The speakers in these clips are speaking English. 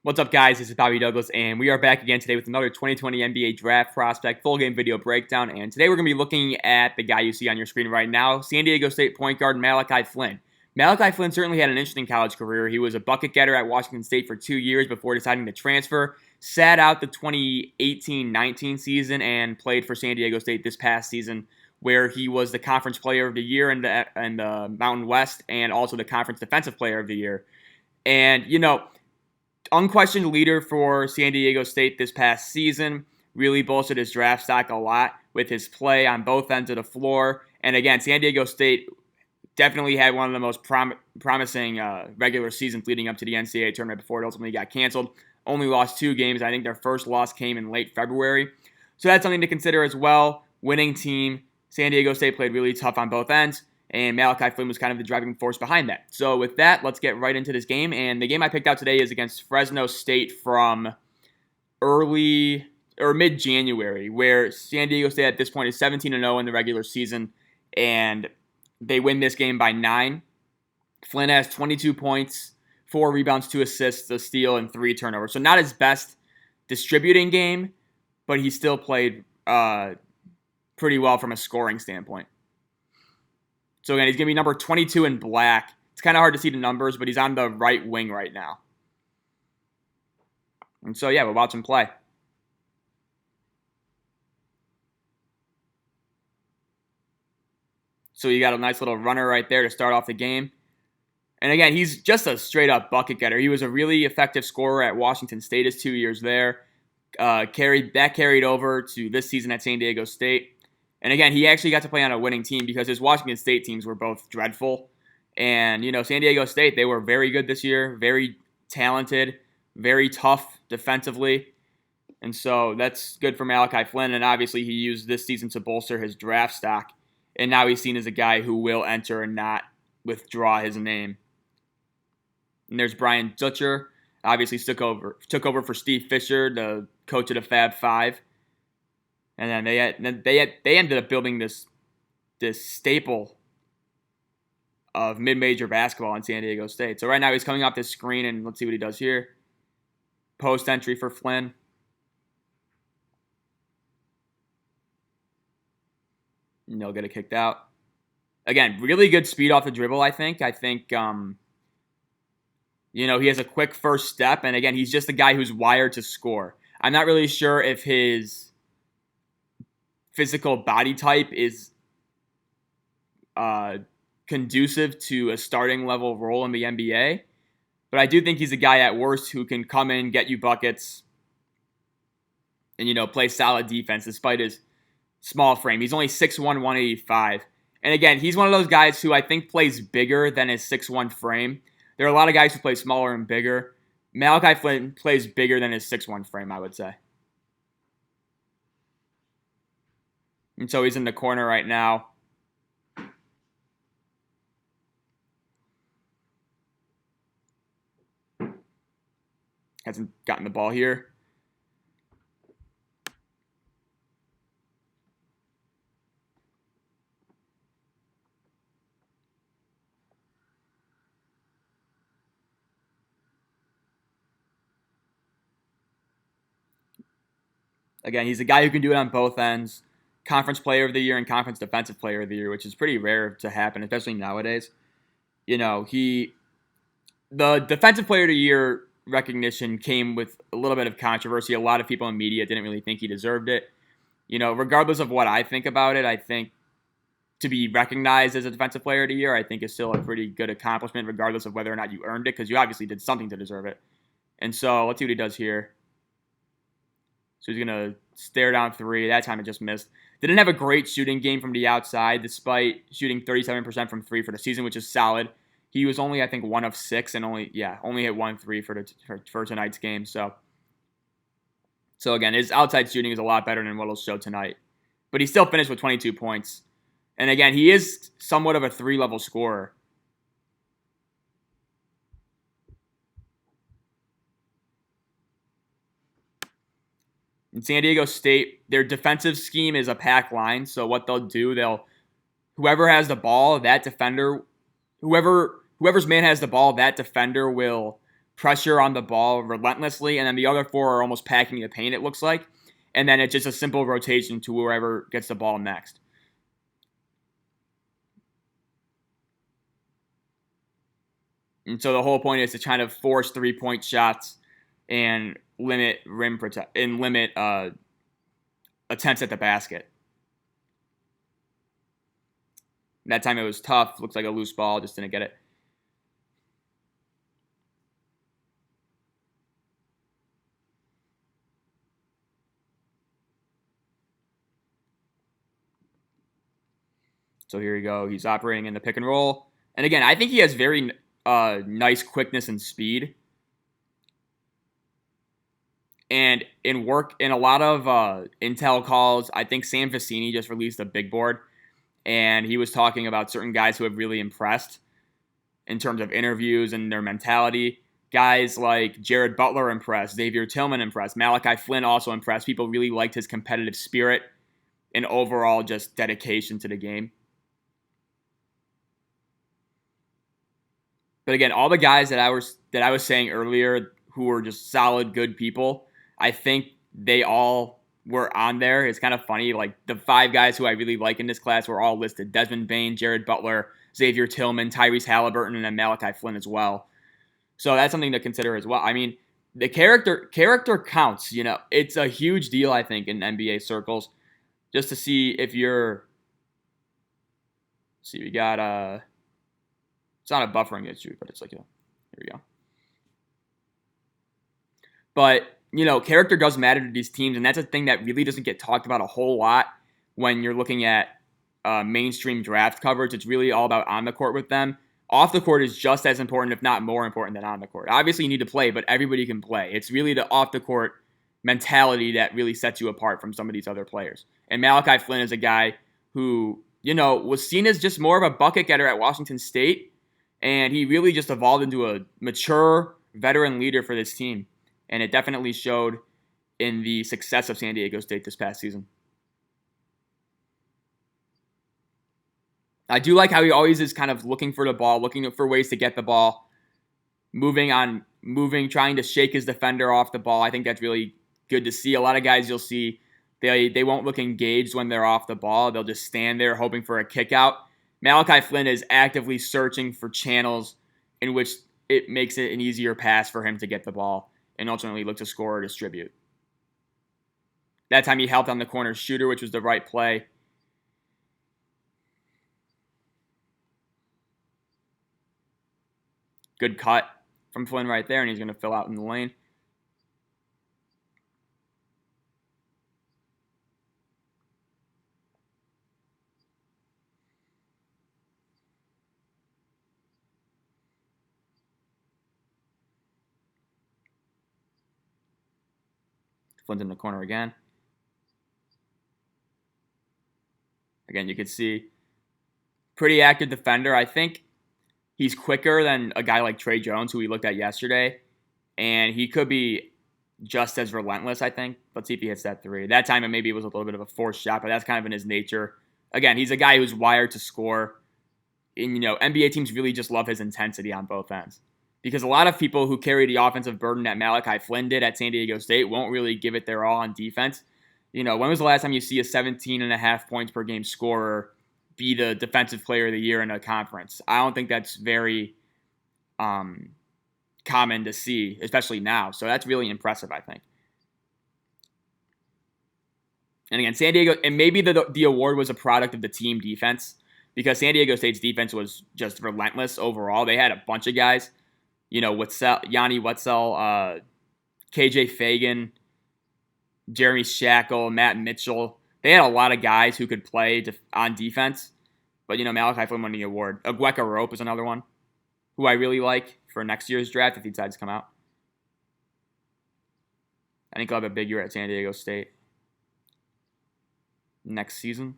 What's up, guys? This is Bobby Douglas, and we are back again today with another 2020 NBA Draft Prospect full game video breakdown. And today we're going to be looking at the guy you see on your screen right now, San Diego State point guard Malachi Flynn. Malachi Flynn certainly had an interesting college career. He was a bucket getter at Washington State for 2 years before deciding to transfer, sat out the 2018-19 season, and played for San Diego State this past season, where he was the Conference Player of the Year in the Mountain West and also the Conference Defensive Player of the Year. And, unquestioned leader for San Diego State this past season, really bolstered his draft stock a lot with his play on both ends of the floor. And again, San Diego State definitely had one of the most promising regular seasons leading up to the NCAA tournament before it ultimately got canceled. Only lost 2 games. I think their first loss came in late February. So that's something to consider as well. Winning team. San Diego State played really tough on both ends, and Malachi Flynn was kind of the driving force behind that. So with that, let's get right into this game. And the game I picked out today is against Fresno State from early or mid-January, where San Diego State at this point is 17-0 in the regular season, and they win this game by 9. Flynn has 22 points, 4 rebounds, 2 assists, a steal, and 3 turnovers. So not his best distributing game, but he still played pretty well from a scoring standpoint. So again, he's going to be number 22 in black. It's kind of hard to see the numbers, but he's on the right wing right now. And so, yeah, we'll watch him play. So you got a nice little runner right there to start off the game. And again, he's just a straight-up bucket getter. He was a really effective scorer at Washington State his 2 years there. Carried over to this season at San Diego State. And again, he actually got to play on a winning team because his Washington State teams were both dreadful. And, San Diego State, they were very good this year, very talented, very tough defensively. And so that's good for Malachi Flynn. And obviously he used this season to bolster his draft stock. And now he's seen as a guy who will enter and not withdraw his name. And there's Brian Dutcher, obviously took over for Steve Fisher, the coach of the Fab Five. And then they ended up building this staple of mid-major basketball in San Diego State. So right now he's coming off this screen, and let's see what he does here. Post entry for Flynn. And they'll get it kicked out. Again, really good speed off the dribble, I think. He has a quick first step, and again, he's just a guy who's wired to score. I'm not really sure if his physical body type is conducive to a starting level role in the NBA. But I do think he's a guy at worst who can come in, get you buckets, and, play solid defense despite his small frame. He's only 6'1", 185. And again, he's one of those guys who I think plays bigger than his 6'1" frame. There are a lot of guys who play smaller and bigger. Malachi Flynn plays bigger than his 6'1" frame, I would say. And so he's in the corner right now. Hasn't gotten the ball here. Again, he's a guy who can do it on both ends. Conference Player of the Year and Conference Defensive Player of the Year, which is pretty rare to happen, especially nowadays. The Defensive Player of the Year recognition came with a little bit of controversy. A lot of people in media didn't really think he deserved it. Regardless of what I think about it, I think to be recognized as a Defensive Player of the Year, I think is still a pretty good accomplishment, regardless of whether or not you earned it, because you obviously did something to deserve it. And so let's see what he does here. So he's going to stare down 3. That time it just missed. Didn't have a great shooting game from the outside, despite shooting 37% from 3 for the season, which is solid. He was only, I think, 1 of 6 and only hit 1 3 for tonight's game. So again, his outside shooting is a lot better than what he'll show tonight. But he still finished with 22 points. And again, he is somewhat of a 3-level scorer. In San Diego State, their defensive scheme is a pack line. So what they'll do, whoever has the ball, that defender, whoever's man has the ball, that defender will pressure on the ball relentlessly, and then the other 4 are almost packing the paint, it looks like. And then it's just a simple rotation to whoever gets the ball next. And so the whole point is to kind of force 3-point shots and limit rim protect and limit attempts at the basket. That time it was tough. Looks like a loose ball. Just didn't get it. So here we go. He's operating in the pick and roll. And again, I think he has very nice quickness and speed. And in a lot of intel calls, I think Sam Vecini just released a big board. And he was talking about certain guys who have really impressed in terms of interviews and their mentality. Guys like Jared Butler impressed, Xavier Tillman impressed, Malachi Flynn also impressed. People really liked his competitive spirit and overall just dedication to the game. But again, all the guys that I was saying earlier who were just solid, good people, I think they all were on there. It's kind of funny. Like the 5 guys who I really like in this class were all listed: Desmond Bane, Jared Butler, Xavier Tillman, Tyrese Halliburton, and then Malachi Flynn as well. So that's something to consider as well. I mean, the character counts. You know, it's a huge deal, I think, in NBA circles, just to see if you're. See, we got it's not a buffering issue, but it's like, here we go. But, you know, character does matter to these teams, and that's a thing that really doesn't get talked about a whole lot when you're looking at mainstream draft coverage. It's really all about on the court with them. Off the court is just as important, if not more important, than on the court. Obviously, you need to play, but everybody can play. It's really the off the court mentality that really sets you apart from some of these other players. And Malachi Flynn is a guy who, you know, was seen as just more of a bucket getter at Washington State, and he really just evolved into a mature veteran leader for this team. And it definitely showed in the success of San Diego State this past season. I do like how he always is kind of looking for the ball, looking for ways to get the ball, moving, trying to shake his defender off the ball. I think that's really good to see. A lot of guys you'll see, they won't look engaged when they're off the ball. They'll just stand there hoping for a kick out. Malachi Flynn is actively searching for channels in which it makes it an easier pass for him to get the ball and ultimately look to score or distribute. That time he helped on the corner shooter, which was the right play. Good cut from Flynn right there, and he's going to fill out in the lane. Flynn's in the corner again. Again, you can see pretty active defender. I think he's quicker than a guy like Trey Jones, who we looked at yesterday, and he could be just as relentless, I think. Let's see if he hits that 3. That time, maybe it was a little bit of a forced shot, but that's kind of in his nature. Again, he's a guy who's wired to score. And, you know, NBA teams really just love his intensity on both ends. Because a lot of people who carry the offensive burden that Malachi Flynn did at San Diego State won't really give it their all on defense. You know, when was the last time you see a 17.5 points per game scorer be the defensive player of the year in a conference? I don't think that's very common to see, especially now. So that's really impressive, I think. And again, San Diego, and maybe the award was a product of the team defense, because San Diego State's defense was just relentless overall. They had a bunch of guys. You know, Yanni Wetzel, KJ Fagan, Jeremy Shackle, Matt Mitchell. They had a lot of guys who could play on defense. But, you know, Malachi Flynn won the award. Agweka Rope is another one who I really like for next year's draft if he decides to come out. I think he'll have a big year at San Diego State next season.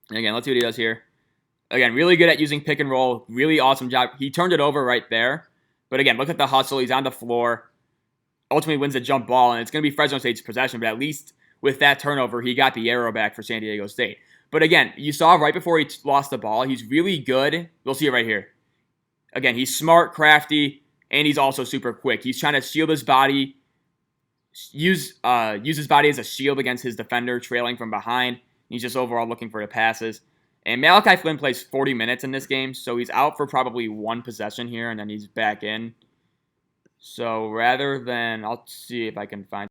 And again, let's see what he does here. Again, really good at using pick and roll. Really awesome job. He turned it over right there. But again, look at the hustle. He's on the floor. Ultimately wins the jump ball, and it's going to be Fresno State's possession. But at least with that turnover, he got the arrow back for San Diego State. But again, you saw right before he lost the ball, he's really good. You'll see it right here. Again, he's smart, crafty, and he's also super quick. He's trying to shield his body, use his body as a shield against his defender trailing from behind. He's just overall looking for the passes. And Malachi Flynn plays 40 minutes in this game, so he's out for probably one possession here, and then he's back in. So rather than, I'll see if I can find.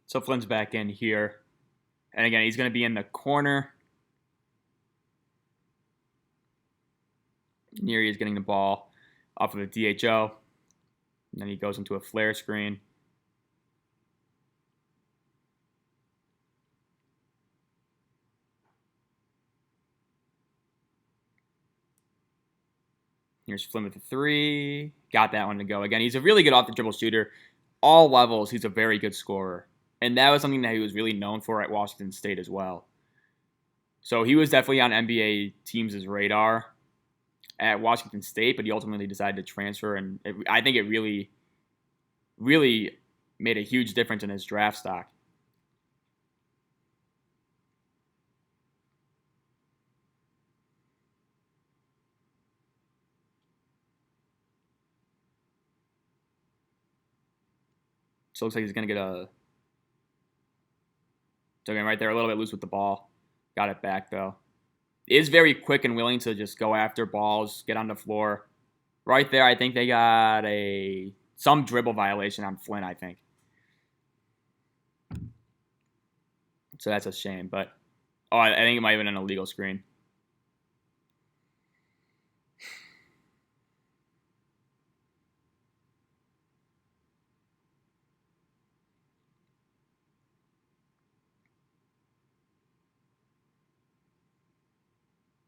So Flynn's back in here. And again, he's going to be in the corner. And here he is getting the ball off of a DHO. And then he goes into a flare screen. Here's Flynn with the 3. Got that one to go. Again, he's a really good off-the-dribble shooter. All levels, he's a very good scorer. And that was something that he was really known for at Washington State as well. So he was definitely on NBA teams' radar at Washington State, but he ultimately decided to transfer. And I think it really, really made a huge difference in his draft stock. So it looks like he's going to get a... So again, right there, a little bit loose with the ball. Got it back, though. Is very quick and willing to just go after balls, get on the floor. Right there, I think they got some dribble violation on Flynn, I think. So that's a shame, but... Oh, I think it might have been an illegal screen.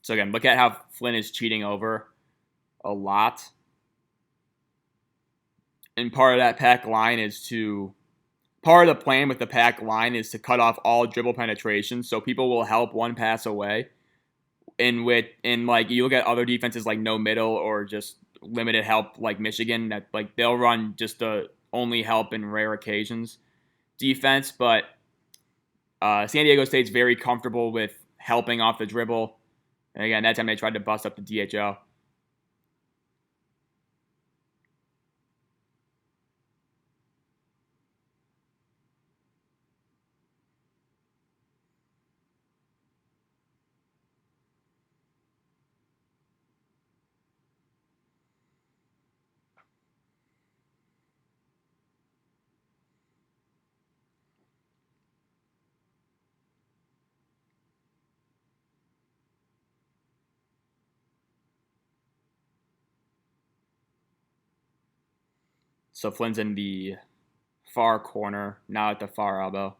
So again, look at how Flynn is cheating over a lot. And part of that pack line is to... Part of the plan with the pack line is to cut off all dribble penetration, so people will help one pass away. And like you look at other defenses like no middle or just limited help like Michigan, that like they'll run just the only help in rare occasions defense. But San Diego State's very comfortable with helping off the dribble. And again, that time they tried to bust up the DHO. So Flynn's in the far corner, now at the far elbow.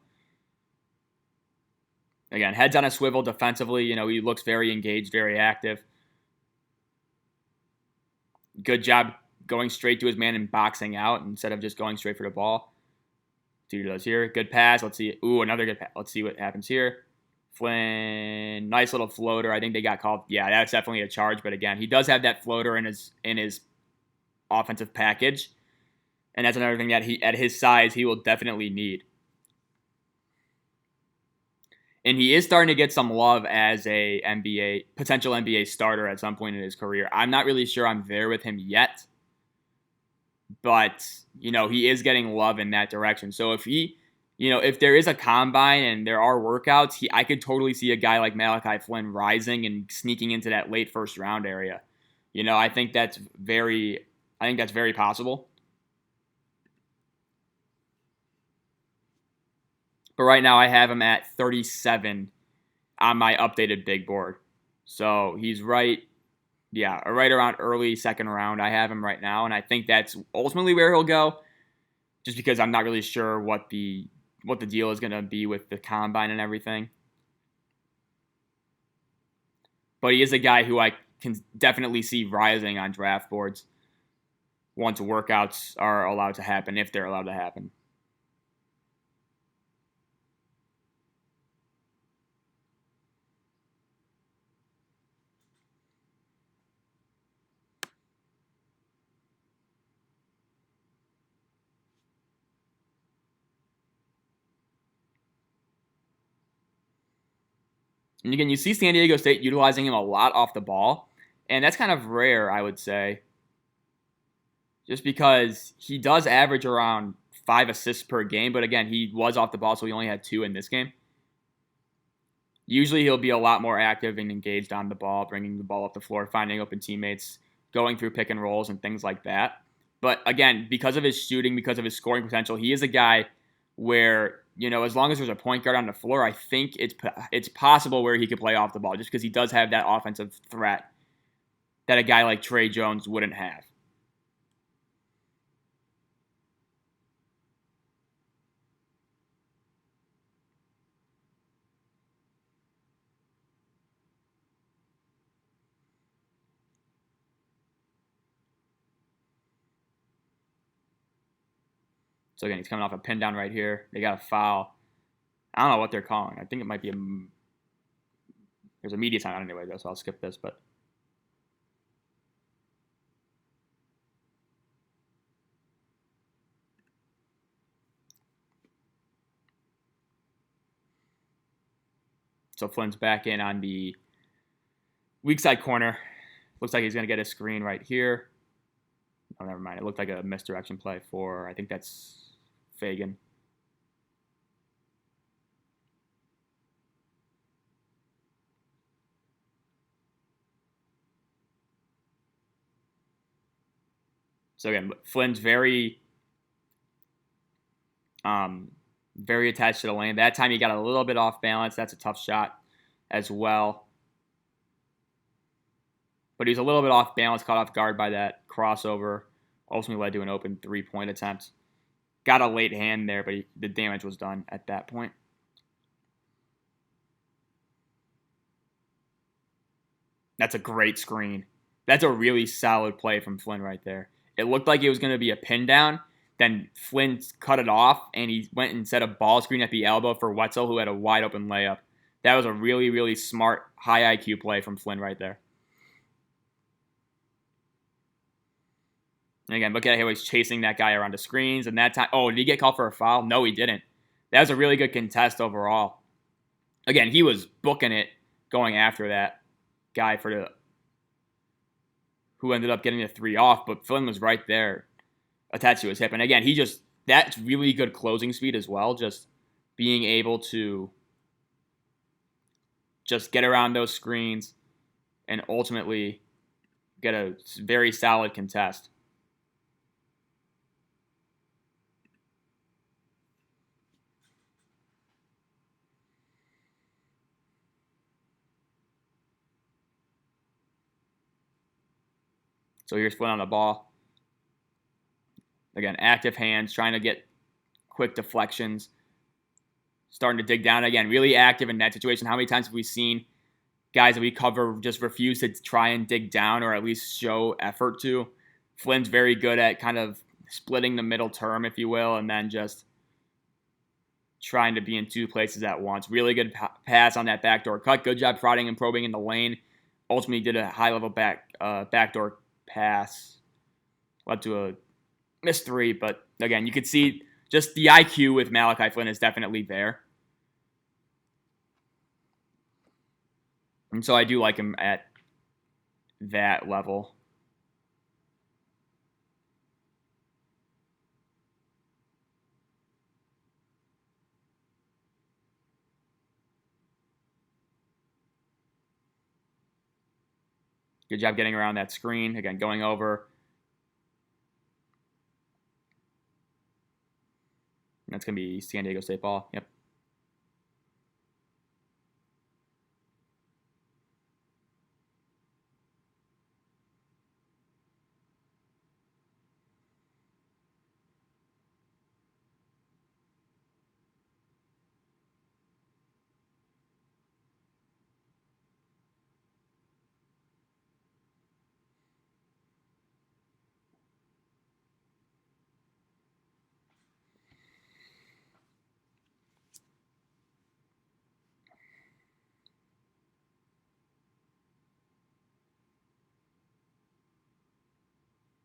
Again, heads on a swivel defensively. You know, he looks very engaged, very active. Good job going straight to his man and boxing out instead of just going straight for the ball. See what he does here. Good pass. Let's see. Ooh, another good pass. Let's see what happens here. Flynn, nice little floater. I think they got called. Yeah, that's definitely a charge. But again, he does have that floater in his offensive package. And that's another thing that he, at his size, he will definitely need. And he is starting to get some love as a potential NBA starter at some point in his career. I'm not really sure I'm there with him yet. But, you know, he is getting love in that direction. So if if there is a combine and there are workouts, I could totally see a guy like Malachi Flynn rising and sneaking into that late first round area. You know, I think that's very possible. But right now I have him at 37 on my updated big board. So he's right around early second round. I have him right now, and I think that's ultimately where he'll go, just because I'm not really sure what the deal is going to be with the combine and everything. But he is a guy who I can definitely see rising on draft boards once workouts are allowed to happen, if they're allowed to happen. And again, you see San Diego State utilizing him a lot off the ball, and that's kind of rare, I would say. just because he does average around 5 assists per game. But again, he was off the ball, so he only had 2 in this game. Usually he'll be a lot more active and engaged on the ball, bringing the ball up the floor, finding open teammates, going through pick and rolls and things like that. But again, because of his shooting, because of his scoring potential, he is a guy where, as long as there's a point guard on the floor, I think it's possible where he could play off the ball just because he does have that offensive threat that a guy like Trey Jones wouldn't have. So again, he's coming off a pin down right here. They got a foul. I don't know what they're calling. I think it might be there's a media timeout anyway, though, so I'll skip this. But so Flynn's back in on the weak side corner. Looks like he's going to get a screen right here. Oh, never mind. It looked like a misdirection play for, I think that's Fagan. So again, Flynn's very attached to the lane. That time he got a little bit off balance. That's a tough shot as well. But he was a little bit off balance, caught off guard by that crossover. Ultimately led to an open 3-point attempt. Got a late hand there, but the damage was done at that point. That's a great screen. That's a really solid play from Flynn right there. It looked like it was going to be a pin down. Then Flynn cut it off, and he went and set a ball screen at the elbow for Wetzel, who had a wide open layup. That was a really, really smart, high IQ play from Flynn right there. And again, look at how he's chasing that guy around the screens. And that time, did he get called for a foul? No, he didn't. That was a really good contest overall. Again, he was booking it going after that guy who ended up getting the 3 off, but Flynn was right there attached to his hip. And again, that's really good closing speed as well, just being able to just get around those screens and ultimately get a very solid contest. So here's Flynn on the ball. Again, active hands, trying to get quick deflections. Starting to dig down again. Really active in that situation. How many times have we seen guys that we cover just refuse to try and dig down or at least show effort to? Flynn's very good at kind of splitting the middle term, if you will, and then just trying to be in 2 places at once. Really good pass on that backdoor cut. Good job prodding and probing in the lane. Ultimately did a high-level backdoor pass. Led to a missed 3, but again, you could see just the IQ with Malachi Flynn is definitely there. And so I do like him at that level. Good job getting around that screen. Again, going over. That's going to be San Diego State ball. Yep.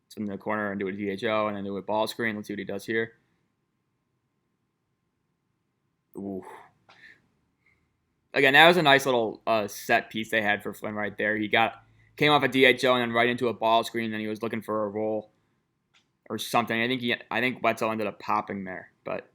So in the corner and do a DHO and then do a ball screen. Let's see what he does here. Ooh. Again, that was a nice little set piece they had for Flynn right there. He came off a DHO and then right into a ball screen, and he was looking for a roll. or something. I think Wetzel ended up popping there, but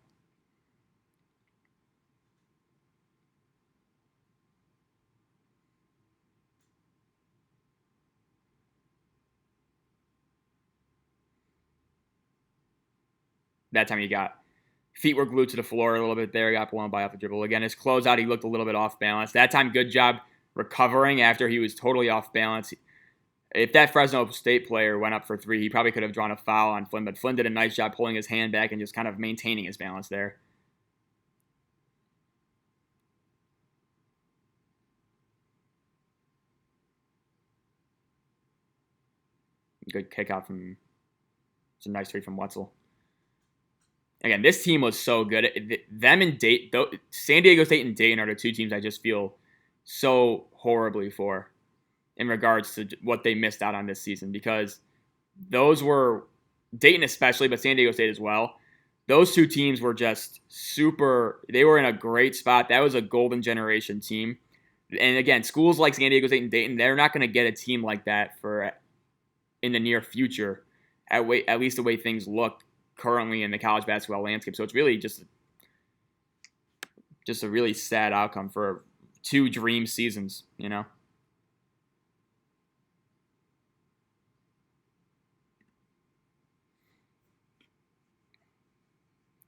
that time he got feet were glued to the floor a little bit there. He got blown by off the dribble. Again, his closeout, he looked a little bit off balance. That time, good job recovering after he was totally off balance. If that Fresno State player went up for three, he probably could have drawn a foul on Flynn, but Flynn did a nice job pulling his hand back and just kind of maintaining his balance there. Good kick out from, it's a nice three from Wetzel. Again, this team was so good. Them and San Diego State and Dayton are the two teams I just feel so horribly for in regards to what they missed out on this season, because those were, Dayton especially, but San Diego State as well, those two teams were just they were in a great spot. That was a golden generation team. And again, schools like San Diego State and Dayton, they're not going to get a team like that in the near future, at least the way things look currently in the college basketball landscape. So it's really just a really sad outcome for two dream seasons, you know?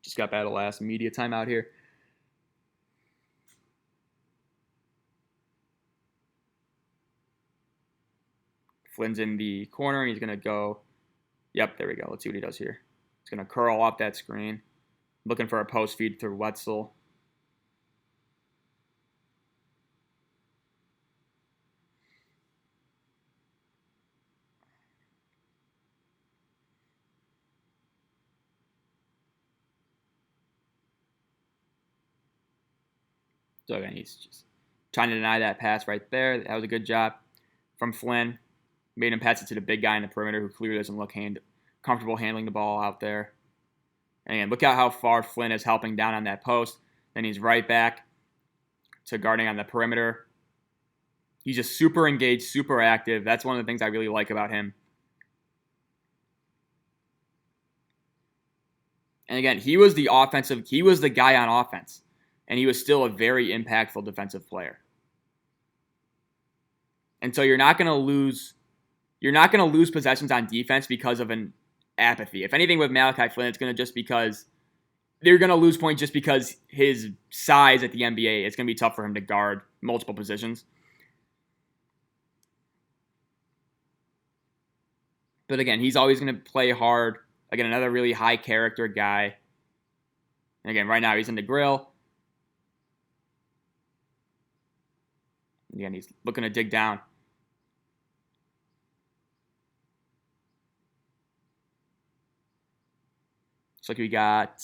Just got battle last media timeout here. Flynn's in the corner, and he's going to go. Yep, there we go. Let's see what he does here. He's going to curl off that screen. Looking for a post feed through Wetzel. So again, he's just trying to deny that pass right there. That was a good job from Flynn. Made him pass it to the big guy in the perimeter who clearly doesn't look comfortable handling the ball out there. And look at how far Flynn is helping down on that post. Then he's right back to guarding on the perimeter. He's just super engaged, super active. That's one of the things I really like about him. And again, he was the guy on offense. And he was still a very impactful defensive player. And so you're not going to lose possessions on defense because of an apathy. If anything, with Malachi Flynn, it's going to just because they're going to lose points just because his size at the NBA, it's going to be tough for him to guard multiple positions. But again, he's always going to play hard. Again, another really high character guy. And again, right now he's in the grill. Again, he's looking to dig down. Looks like we got,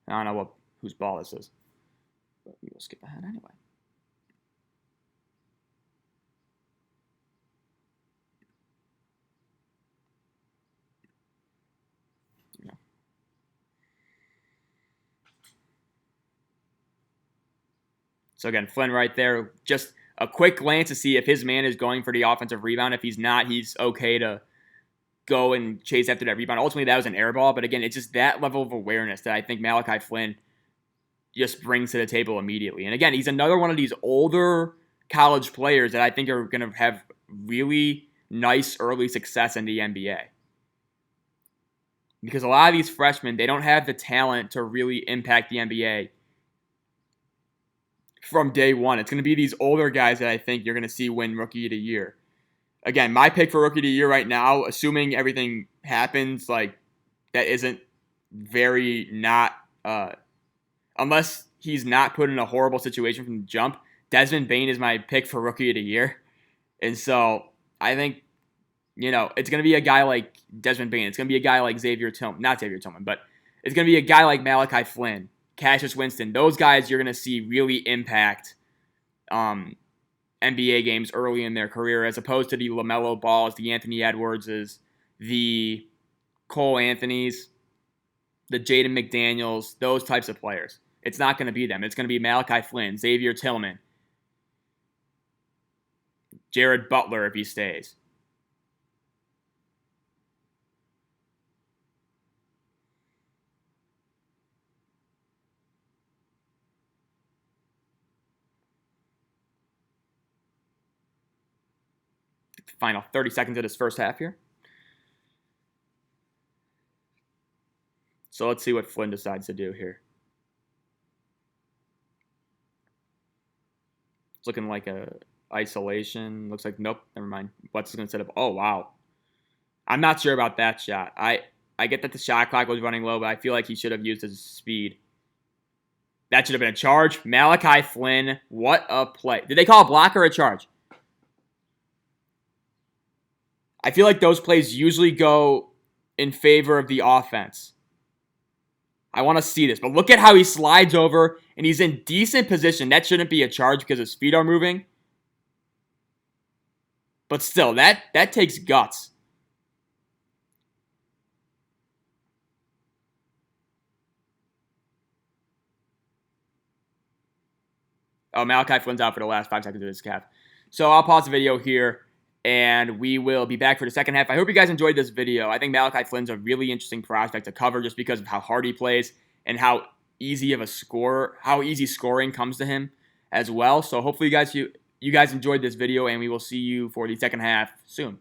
I don't know whose ball this is, but we will skip ahead anyway. Yeah. So again, Flynn right there, just a quick glance to see if his man is going for the offensive rebound. If he's not, he's okay to go and chase after that rebound. Ultimately, that was an air ball, but again, it's just that level of awareness that I think Malachi Flynn just brings to the table immediately. And again, he's another one of these older college players that I think are going to have really nice early success in the NBA. Because a lot of these freshmen, they don't have the talent to really impact the NBA from day one. It's going to be these older guys that I think you're going to see win Rookie of the Year. Again, my pick for Rookie of the Year right now, assuming everything happens, like, that isn't very not, unless he's not put in a horrible situation from the jump, Desmond Bane is my pick for Rookie of the Year. And so I think, it's going to be a guy like Desmond Bane. It's going to be a guy like not Xavier Tillman, but it's going to be a guy like Malachi Flynn, Cassius Winston. Those guys you're going to see really impact NBA games early in their career, as opposed to the LaMelo Balls, the Anthony Edwardses, the Cole Anthonys, the Jaden McDaniels, those types of players. It's not going to be them. It's going to be Malachi Flynn, Xavier Tillman, Jared Butler if he stays. final 30 seconds of this first half here. So let's see what Flynn decides to do here. It's looking like a isolation. Looks like, nope, never mind. What's going to set up? Oh, wow. I'm not sure about that shot. I get that the shot clock was running low, but I feel like he should have used his speed. That should have been a charge. Malachi Flynn, what a play. Did they call a block or a charge? I feel like those plays usually go in favor of the offense. I want to see this, but look at how he slides over, and he's in decent position. That shouldn't be a charge because his feet are moving. But still, that takes guts. Oh, Malachi Flynn's out for the last 5 seconds of this half. So I'll pause the video here, and we will be back for the second half. I hope you guys enjoyed this video. I think Malachi Flynn's a really interesting prospect to cover just because of how hard he plays and how easy of a score, how easy scoring comes to him as well. So hopefully you guys enjoyed this video, and we will see you for the second half soon.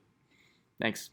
Thanks.